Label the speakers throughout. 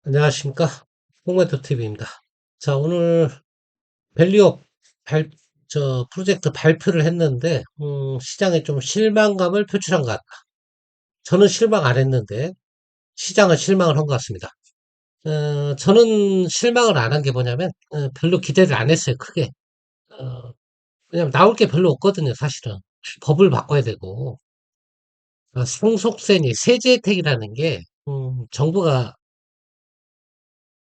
Speaker 1: 안녕하십니까. 홍매도 TV입니다. 자, 오늘 밸류업 프로젝트 발표를 했는데, 시장에 좀 실망감을 표출한 것 같다. 저는 실망 안 했는데, 시장은 실망을 한 것 같습니다. 저는 실망을 안 한 게 뭐냐면, 별로 기대를 안 했어요, 크게. 왜냐면 나올 게 별로 없거든요, 사실은. 법을 바꿔야 되고, 상속세니 세제 혜택이라는 게, 정부가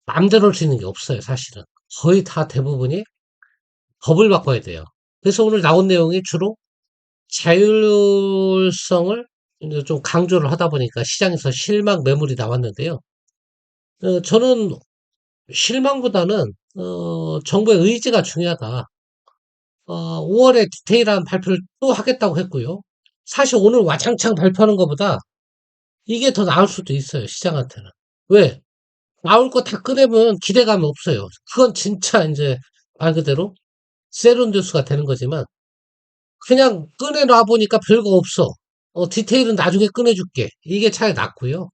Speaker 1: 마음대로 할 수 있는 게 없어요, 사실은. 거의 다 대부분이 법을 바꿔야 돼요. 그래서 오늘 나온 내용이 주로 자율성을 이제 좀 강조를 하다 보니까 시장에서 실망 매물이 나왔는데요. 저는 실망보다는 정부의 의지가 중요하다. 5월에 디테일한 발표를 또 하겠다고 했고요. 사실 오늘 와장창 발표하는 것보다 이게 더 나을 수도 있어요, 시장한테는. 왜? 나올 거 다 꺼내면 기대감이 없어요. 그건 진짜 이제 말 그대로 세론 뉴스가 되는 거지만 그냥 꺼내놔 보니까 별거 없어. 디테일은 나중에 꺼내줄게. 이게 차라리 낫고요.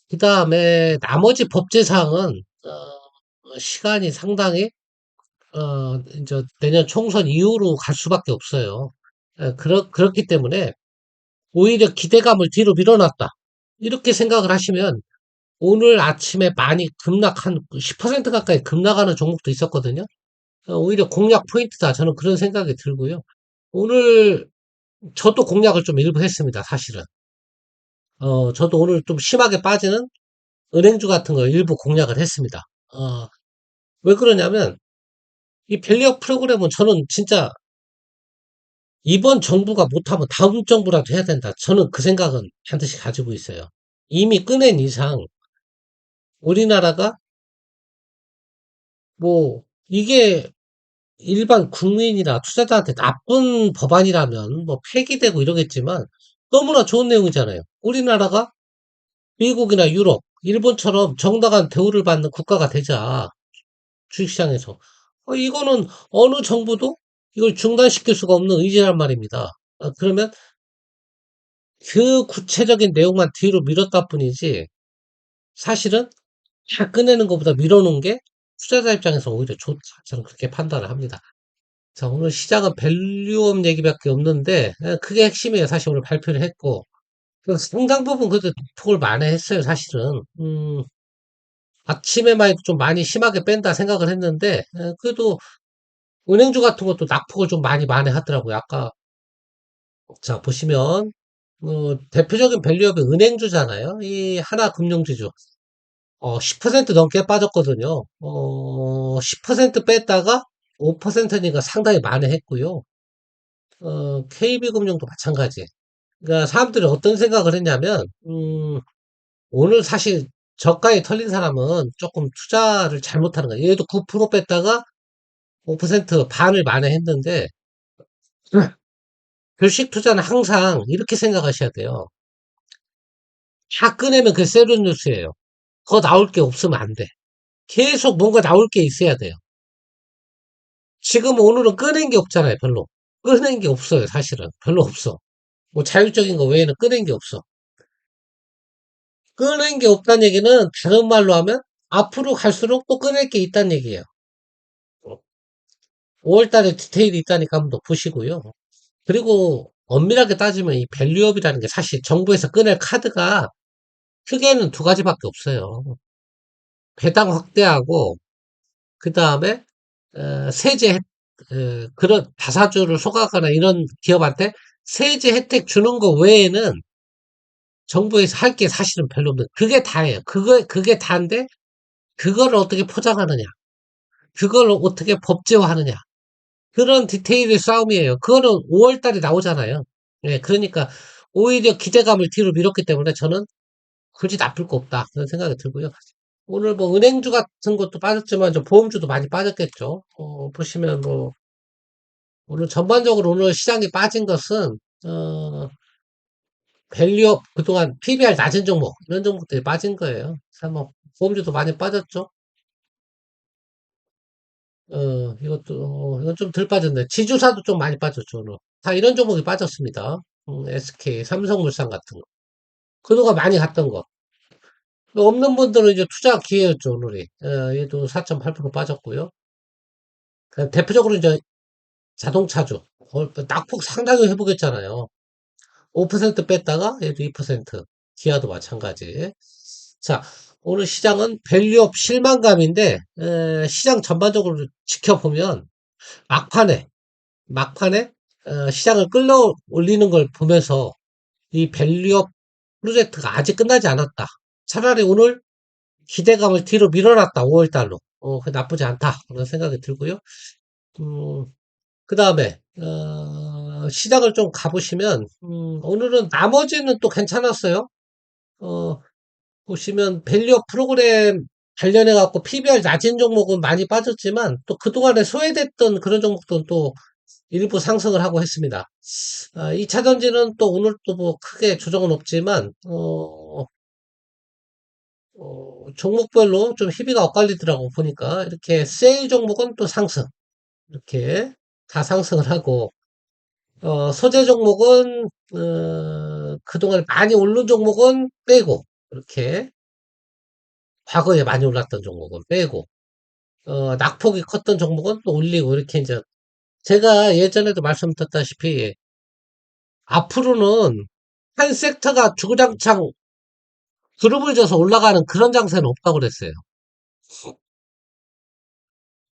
Speaker 1: 그 다음에 나머지 법제사항은 시간이 상당히 이제 내년 총선 이후로 갈 수밖에 없어요. 그렇기 때문에 오히려 기대감을 뒤로 밀어놨다. 이렇게 생각을 하시면 오늘 아침에 많이 급락 한 10% 가까이 급락하는 종목도 있었거든요. 오히려 공략 포인트다. 저는 그런 생각이 들고요. 오늘 저도 공략을 좀 일부 했습니다, 사실은. 저도 오늘 좀 심하게 빠지는 은행주 같은 거 일부 공략을 했습니다. 어, 왜 그러냐면, 이 밸류업 프로그램은 저는 진짜 이번 정부가 못하면 다음 정부라도 해야 된다. 저는 그 생각은 반드시 가지고 있어요. 이미 꺼낸 이상, 우리나라가 뭐, 이게 일반 국민이나 투자자한테 나쁜 법안이라면 뭐 폐기되고 이러겠지만, 너무나 좋은 내용이잖아요. 우리나라가 미국이나 유럽, 일본처럼 정당한 대우를 받는 국가가 되자. 주식시장에서. 이거는 어느 정부도 이걸 중단시킬 수가 없는 의지란 말입니다. 그러면 그 구체적인 내용만 뒤로 밀었다 뿐이지 사실은 다 꺼내는 것보다 밀어놓은 게 투자자 입장에서 오히려 좋다. 저는 그렇게 판단을 합니다. 자, 오늘 시작은 밸류업 얘기밖에 없는데 그게 핵심이에요. 사실 오늘 발표를 했고 상당 부분 그래도 폭을 만회했어요. 사실은. 아침에만 해도 좀 많이 심하게 뺀다 생각을 했는데 그래도 은행주 같은 것도 낙폭을 좀 많이 만회하더라고요. 아까 자 보시면 대표적인 밸류업이 은행주잖아요. 이 하나금융지주 10% 넘게 빠졌거든요. 10% 뺐다가 5%니까 상당히 만회했고요. KB금융도 마찬가지. 그러니까 사람들이 어떤 생각을 했냐면 오늘 사실 저가에 털린 사람은 조금 투자를 잘못하는 거예요. 얘도 9% 뺐다가 5% 반을 만회했는데 주식 투자는 항상 이렇게 생각하셔야 돼요. 다 꺼내면 그게 세론 뉴스예요. 더 나올 게 없으면 안 돼. 계속 뭔가 나올 게 있어야 돼요. 지금 오늘은 꺼낸 게 없잖아요, 별로. 꺼낸 게 없어요, 사실은. 별로 없어. 뭐 자율적인 거 외에는 꺼낸 게 없어. 꺼낸 게 없다는 얘기는 다른 말로 하면 앞으로 갈수록 또 꺼낼 게 있다는 얘기예요. 5월 달에 디테일이 있다니까 한번 더 보시고요. 그리고 엄밀하게 따지면 이 밸류업이라는 게 사실 정부에서 꺼낼 카드가 크게는 두 가지밖에 없어요. 배당 확대하고 그 다음에 세제 그런 다사주를 속아가거나 이런 기업한테 세제 혜택 주는 거 외에는 정부에서 할 게 사실은 별로 없는 그게 다예요. 그게 다인데 그걸 어떻게 포장하느냐, 그걸 어떻게 법제화하느냐 그런 디테일의 싸움이에요. 그거는 5월 달에 나오잖아요. 예, 그러니까 오히려 기대감을 뒤로 밀었기 때문에 저는 굳이 나쁠 거 없다 그런 생각이 들고요. 오늘 뭐 은행주 같은 것도 빠졌지만 좀 보험주도 많이 빠졌겠죠. 보시면 뭐 오늘 전반적으로 오늘 시장이 빠진 것은 밸류업 그동안 PBR 낮은 종목 이런 종목들이 빠진 거예요. 그래서 뭐 보험주도 많이 빠졌죠. 이건 좀 덜 빠졌네. 지주사도 좀 많이 빠졌죠. 오늘. 다 이런 종목이 빠졌습니다. SK, 삼성물산 같은 거. 그동안 많이 갔던 거. 없는 분들은 이제 투자 기회였죠, 오늘이. 얘도 4.8% 빠졌고요. 대표적으로 이제 자동차주. 낙폭 상당히 회복했잖아요. 5% 뺐다가 얘도 2%. 기아도 마찬가지. 자, 오늘 시장은 밸류업 실망감인데, 시장 전반적으로 지켜보면 막판에, 막판에, 시장을 끌어올리는 걸 보면서 이 밸류업 프로젝트가 아직 끝나지 않았다. 차라리 오늘 기대감을 뒤로 밀어놨다, 5월달로. 나쁘지 않다. 그런 생각이 들고요. 음, 그 다음에, 시장을 좀 가보시면, 오늘은 나머지는 또 괜찮았어요. 어, 보시면, 밸류업 프로그램 관련해갖고 PBR 낮은 종목은 많이 빠졌지만, 또 그동안에 소외됐던 그런 종목들은 또 일부 상승을 하고 했습니다. 2차 전지는 또 오늘 또 뭐 크게 조정은 없지만, 종목별로 좀 희비가 엇갈리더라고 보니까, 이렇게 세일 종목은 또 상승. 이렇게 다 상승을 하고, 소재 종목은, 그동안 많이 오른 종목은 빼고, 이렇게, 과거에 많이 올랐던 종목은 빼고, 낙폭이 컸던 종목은 또 올리고, 이렇게 이제, 제가 예전에도 말씀드렸다시피, 앞으로는 한 섹터가 주구장창 그룹을 져서 올라가는 그런 장세는 없다고 그랬어요.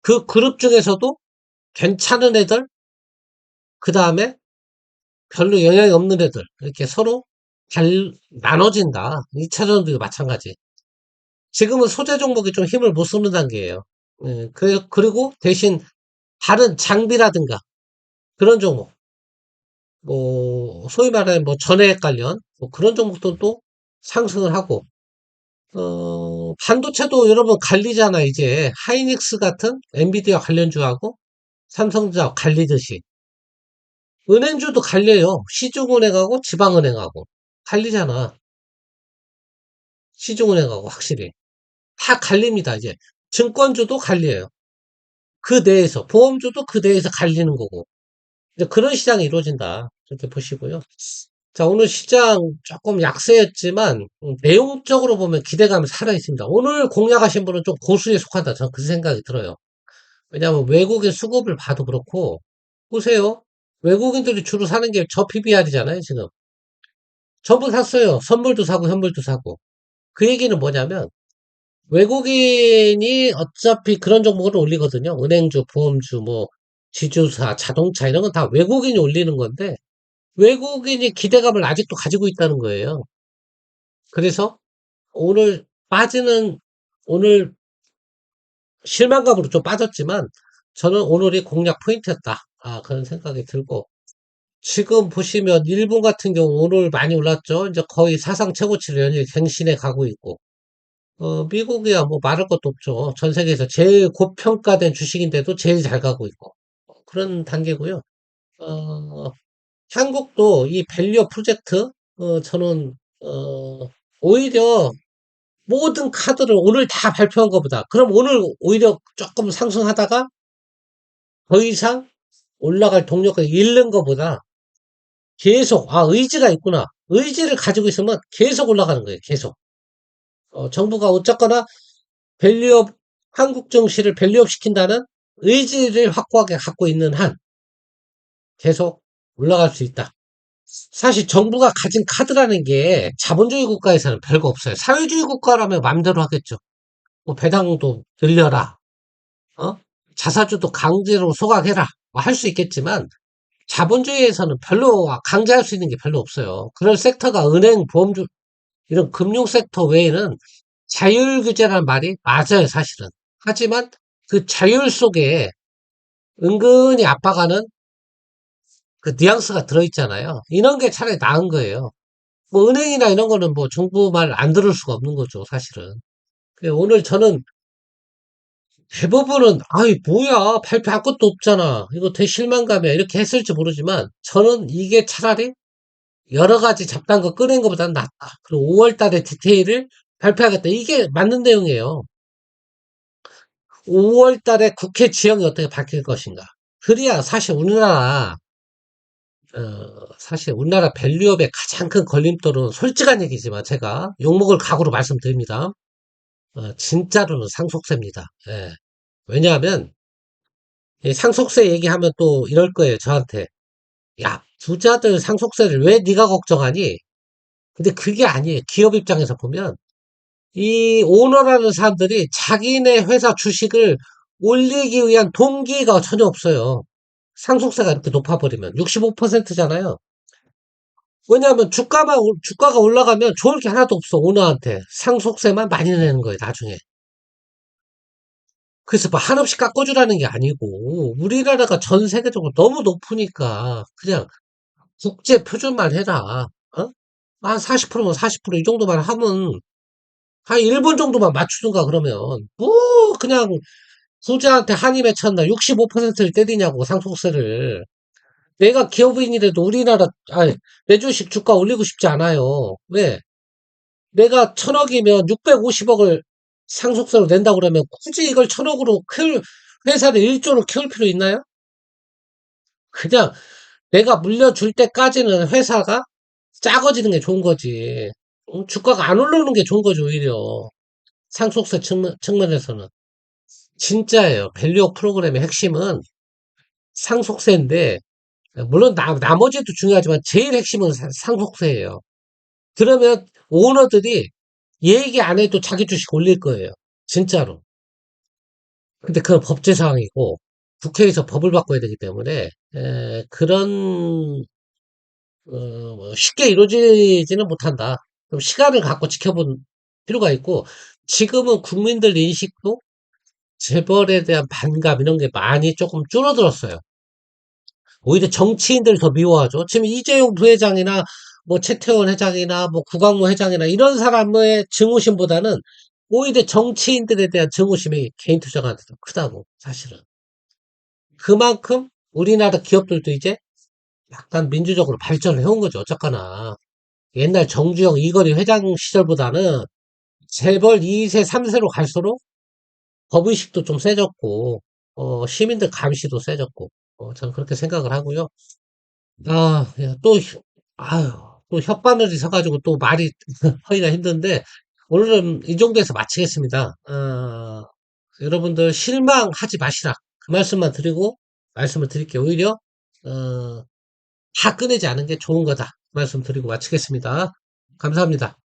Speaker 1: 그 그룹 중에서도 괜찮은 애들, 그 다음에 별로 영향이 없는 애들, 이렇게 서로 나눠진다. 2차전도 마찬가지. 지금은 소재 종목이 좀 힘을 못 쓰는 단계예요. 그리고 대신 다른 장비라든가 그런 종목, 소위 말하는 뭐 전해액 관련, 뭐 그런 종목들도 상승을 하고, 반도체도 여러분 갈리잖아, 이제. 하이닉스 같은 엔비디아 관련주하고 삼성전자 갈리듯이. 은행주도 갈려요. 시중은행하고 지방은행하고. 갈리잖아. 시중은행하고 확실히. 다 갈립니다, 이제. 증권주도 갈려요. 그 내에서, 보험주도 그 내에서 갈리는 거고. 이제 그런 시장이 이루어진다. 이렇게 보시고요. 자, 오늘 시장 조금 약세였지만, 내용적으로 보면 기대감이 살아있습니다. 오늘 공략하신 분은 좀 고수에 속한다. 저는 그 생각이 들어요. 왜냐하면 외국인 수급을 봐도 그렇고, 보세요. 외국인들이 주로 사는 게 저 PBR이잖아요, 지금. 전부 샀어요. 선물도 사고, 현물도 사고. 그 얘기는 뭐냐면, 외국인이 어차피 그런 종목을 올리거든요. 은행주, 보험주, 뭐, 지주사, 자동차 이런 건 다 외국인이 올리는 건데, 외국인이 기대감을 아직도 가지고 있다는 거예요. 그래서 오늘 빠지는, 오늘 실망감으로 좀 빠졌지만, 저는 오늘이 공략 포인트였다. 그런 생각이 들고, 지금 보시면 일본 같은 경우 오늘 많이 올랐죠. 이제 거의 사상 최고치를 연일 갱신해 가고 있고, 미국이야 뭐 말할 것도 없죠. 전 세계에서 제일 고평가된 주식인데도 제일 잘 가고 있고, 그런 단계고요. 어, 한국도 이 밸류 프로젝트, 저는, 오히려 모든 카드를 오늘 다 발표한 것보다, 그럼 오늘 오히려 조금 상승하다가 더 이상 올라갈 동력을 잃는 것보다 계속, 의지가 있구나. 의지를 가지고 있으면 계속 올라가는 거예요, 계속. 정부가 어쨌거나 밸류업, 한국 증시를 밸류업 시킨다는 의지를 확고하게 갖고 있는 한 계속 올라갈 수 있다. 사실 정부가 가진 카드라는 게 자본주의 국가에서는 별거 없어요. 사회주의 국가라면 마음대로 하겠죠. 뭐 배당도 늘려라. 어? 자사주도 강제로 소각해라. 뭐 할 수 있겠지만 자본주의에서는 별로 강제할 수 있는 게 별로 없어요. 그런 섹터가 은행, 보험주 이런 금융 섹터 외에는 자율 규제라는 말이 맞아요, 사실은. 하지만 그 자율 속에 은근히 압박하는 그 뉘앙스가 들어있잖아요. 이런 게 차라리 나은 거예요. 뭐 은행이나 이런 거는 뭐 정부 말 안 들을 수가 없는 거죠, 사실은. 오늘 저는 대부분은 아이 뭐야 발표할 것도 없잖아. 이거 되게 실망감이야. 이렇게 했을지 모르지만 저는 이게 차라리 여러 가지 잡다한 거 꺼낸 것보다는 낫다. 그리고 5월 달에 디테일을 발표하겠다. 이게 맞는 내용이에요. 5월 달에 국회 지형이 어떻게 바뀔 것인가. 그래야 사실 우리나라 사실 우리나라 밸류업의 가장 큰 걸림돌은 솔직한 얘기지만 제가 욕먹을 각오로 말씀드립니다. 진짜로는 상속세입니다. 예. 왜냐하면 이 상속세 얘기하면 또 이럴 거예요, 저한테. 야, 부자들 상속세를 왜 네가 걱정하니? 근데 그게 아니에요. 기업 입장에서 보면 이 오너라는 사람들이 자기네 회사 주식을 올리기 위한 동기가 전혀 없어요. 상속세가 이렇게 높아버리면 65%잖아요. 왜냐하면 주가가 올라가면 좋을 게 하나도 없어, 오너한테. 상속세만 많이 내는 거예요, 나중에. 그래서 뭐 한없이 깎아주라는 게 아니고, 우리나라가 전 세계적으로 너무 높으니까, 그냥 국제 표준만 해라. 어? 한 40%면 40%이 정도만 하면, 한 일본 정도만 맞추든가 그러면, 뭐, 그냥 부자한테 한이 맺혔나 65%를 때리냐고, 상속세를. 내가 기업인이라도 우리나라, 아니, 내 주식 주가 올리고 싶지 않아요. 왜? 내가 1000억이면 650억을 상속세로 낸다고 그러면 굳이 이걸 1000억으로 회사를 1조로 키울 필요 있나요? 그냥 내가 물려줄 때까지는 회사가 작아지는 게 좋은 거지. 주가가 안 올라오는 게 좋은 거죠, 오히려. 상속세 측면에서는. 진짜예요. 밸류업 프로그램의 핵심은 상속세인데, 물론 나머지도 중요하지만 제일 핵심은 상속세예요. 그러면 오너들이 얘기 안 해도 자기 주식 올릴 거예요. 진짜로. 근데 그건 법제 사항이고 국회에서 법을 바꿔야 되기 때문에 그런 뭐 쉽게 이루어지지는 못한다. 좀 시간을 갖고 지켜본 필요가 있고 지금은 국민들 인식도 재벌에 대한 반감 이런 게 많이 조금 줄어들었어요. 오히려 정치인들 더 미워하죠. 지금 이재용 부회장이나 뭐 최태원 회장이나 뭐 구강모 회장이나 이런 사람의 증오심보다는 오히려 정치인들에 대한 증오심이 개인 투자가 더 크다고 사실은. 그만큼 우리나라 기업들도 이제 약간 민주적으로 발전을 해온 거죠. 어쨌거나. 옛날 정주영, 이건희 회장 시절보다는 재벌 2세, 3세로 갈수록 법의식도 좀 세졌고, 시민들 감시도 세졌고, 저는 그렇게 생각을 하고요. 야, 아유, 또 혓바늘이 서가지고 또 말이 하기가 힘든데, 오늘은 이 정도에서 마치겠습니다. 여러분들 실망하지 마시라. 그 말씀만 드리고, 말씀을 드릴게요. 오히려, 다 꺼내지 않은 게 좋은 거다. 말씀드리고 마치겠습니다. 감사합니다.